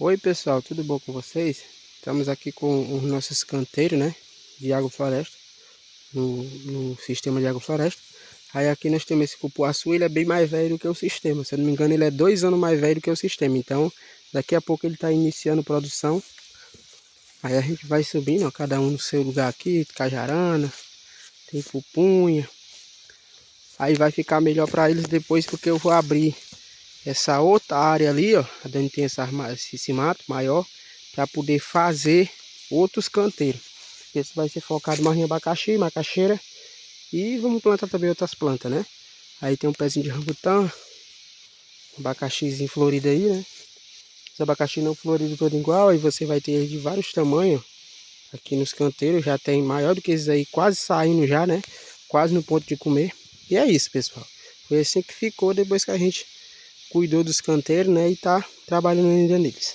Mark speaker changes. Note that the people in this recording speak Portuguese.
Speaker 1: Oi pessoal, tudo bom com vocês? Estamos aqui com os nossos canteiros, né? De água-floresta, no sistema de água-floresta. Aí aqui nós temos esse cupuaçu, ele é bem mais velho do que o sistema. Se eu não me engano, ele é 2 anos mais velho do que o sistema. Então, daqui a pouco ele está iniciando produção. Aí a gente vai subindo, ó, cada um no seu lugar aqui, cajarana, tem pupunha. Aí vai ficar melhor para eles depois, porque eu vou abrir essa outra área ali, ó, onde tem esse mato maior, para poder fazer outros canteiros. Esse vai ser focado mais em abacaxi, macaxeira, e vamos plantar também outras plantas, né? Aí tem um pezinho de rambutã, abacaxizinho florido aí, né? Os abacaxi não florido todo igual, aí você vai ter de vários tamanhos. Aqui nos canteiros já tem maior do que esses aí, quase saindo já, né? Quase no ponto de comer. E é isso, pessoal. Foi assim que ficou depois que a gente cuidou dos canteiros, né? E tá trabalhando ainda neles.